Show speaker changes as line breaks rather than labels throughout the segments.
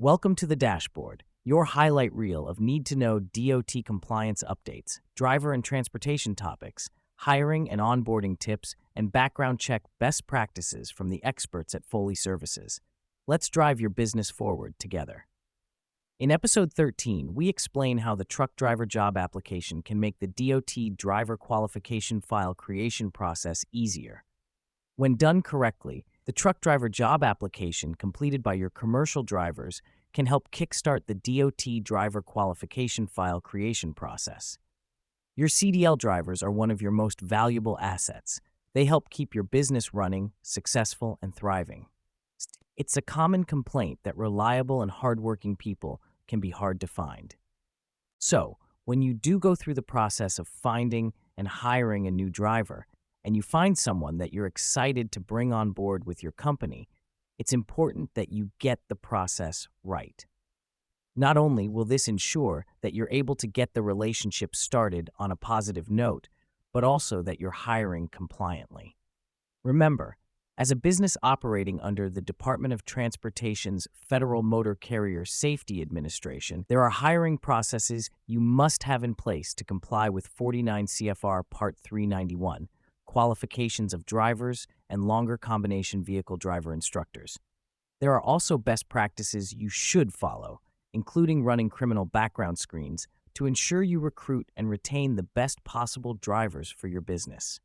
Welcome to the dashboard, your highlight reel of need-to-know DOT compliance updates, driver and transportation topics, hiring and onboarding tips, and background check best practices from the experts at Foley Services. Let's drive your business forward together. In episode 13, we explain how the truck driver job application can make the DOT driver qualification file creation process easier. When done correctly, the truck driver job application completed by your commercial drivers can help kickstart the DOT driver qualification file creation process. Your CDL drivers are one of your most valuable assets. They help keep your business running, successful, and thriving. It's a common complaint that reliable and hardworking people can be hard to find. So, when you do go through the process of finding and hiring a new driver, and you find someone that you're excited to bring on board with your company, it's important that you get the process right. Not only will this ensure that you're able to get the relationship started on a positive note, but also that you're hiring compliantly. Remember, as a business operating under the Department of Transportation's Federal Motor Carrier Safety Administration, there are hiring processes you must have in place to comply with 49 CFR Part 391, qualifications of drivers and longer combination vehicle driver instructors. There are also best practices you should follow, including running criminal background screens to ensure you recruit and retain the best possible drivers for your business.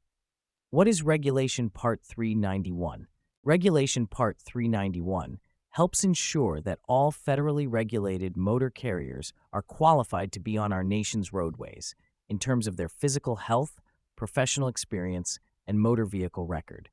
What is Regulation Part 391? Regulation Part 391 helps ensure that all federally regulated motor carriers are qualified to be on our nation's roadways in terms of their physical health, professional experience, and motor vehicle record.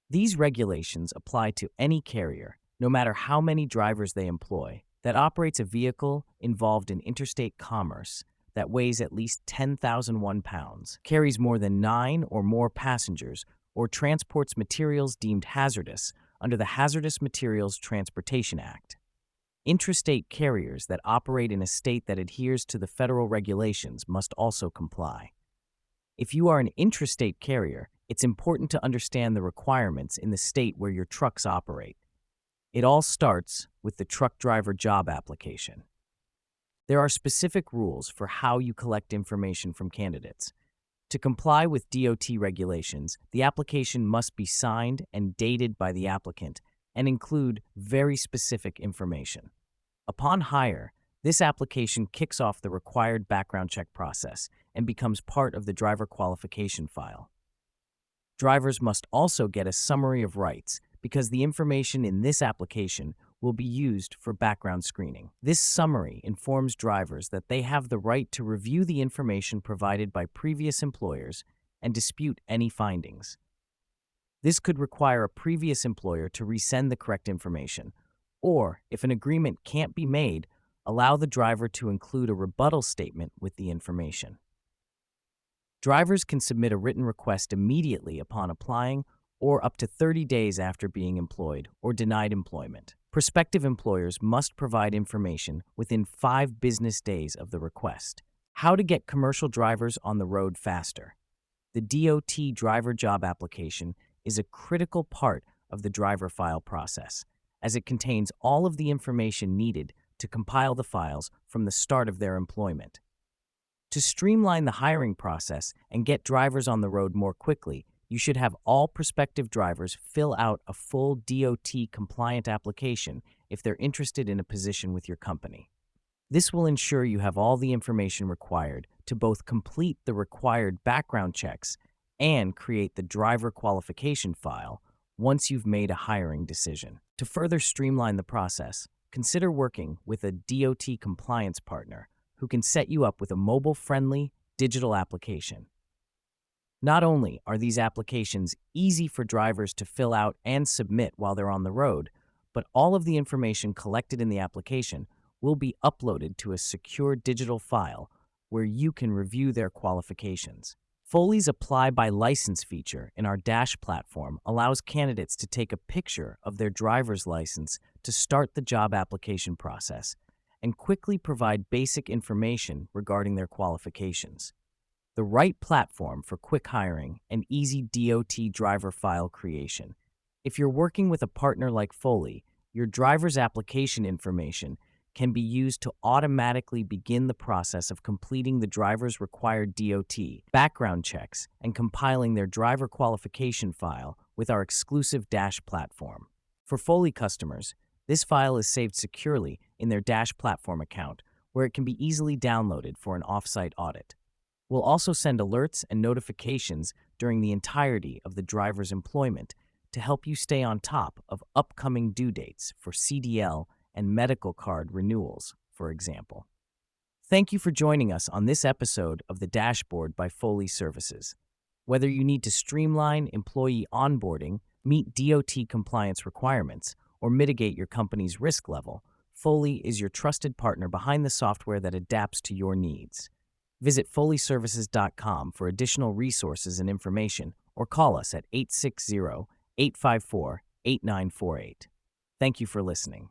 These regulations apply to any carrier, no matter how many drivers they employ, that operates a vehicle involved in interstate commerce that weighs at least 10,001 pounds, carries more than 9 or more passengers, or transports materials deemed hazardous under the Hazardous Materials Transportation Act. Intrastate carriers that operate in a state that adheres to the federal regulations must also comply. If you are an intrastate carrier, it's important to understand the requirements in the state where your trucks operate. It all starts with the truck driver job application. There are specific rules for how you collect information from candidates. To comply with DOT regulations, the application must be signed and dated by the applicant and include very specific information. Upon hire, this application kicks off the required background check process and becomes part of the driver qualification file. Drivers must also get a summary of rights because the information in this application will be used for background screening. This summary informs drivers that they have the right to review the information provided by previous employers and dispute any findings. This could require a previous employer to resend the correct information, or, if an agreement can't be made, allow the driver to include a rebuttal statement with the information. Drivers can submit a written request immediately upon applying or up to 30 days after being employed or denied employment. Prospective employers must provide information within 5 business days of the request. How to get commercial drivers on the road faster. The DOT driver job application is a critical part of the driver file process, as it contains all of the information needed to compile the files from the start of their employment. To streamline the hiring process and get drivers on the road more quickly, you should have all prospective drivers fill out a full DOT-compliant application if they're interested in a position with your company. This will ensure you have all the information required to both complete the required background checks and create the driver qualification file once you've made a hiring decision. To further streamline the process, consider working with a DOT compliance partner who can set you up with a mobile-friendly digital application. Not only are these applications easy for drivers to fill out and submit while they're on the road, but all of the information collected in the application will be uploaded to a secure digital file where you can review their qualifications. Foley's Apply by License feature in our Dash platform allows candidates to take a picture of their driver's license to start the job application process and quickly provide basic information regarding their qualifications. The right platform for quick hiring and easy DOT driver file creation. If you're working with a partner like Foley, Your driver's application information can be used to automatically begin the process of completing the driver's required DOT, background checks, and compiling their driver qualification file with our exclusive Dash platform. For Foley customers, this file is saved securely in their Dash platform account, where it can be easily downloaded for an off-site audit. We'll also send alerts and notifications during the entirety of the driver's employment to help you stay on top of upcoming due dates for CDL and medical card renewals, for example. Thank you for joining us on this episode of the Dashboard by Foley Services. Whether you need to streamline employee onboarding, meet DOT compliance requirements, or mitigate your company's risk level, Foley is your trusted partner behind the software that adapts to your needs. Visit foleyservices.com for additional resources and information, or call us at 860-854-8948. Thank you for listening.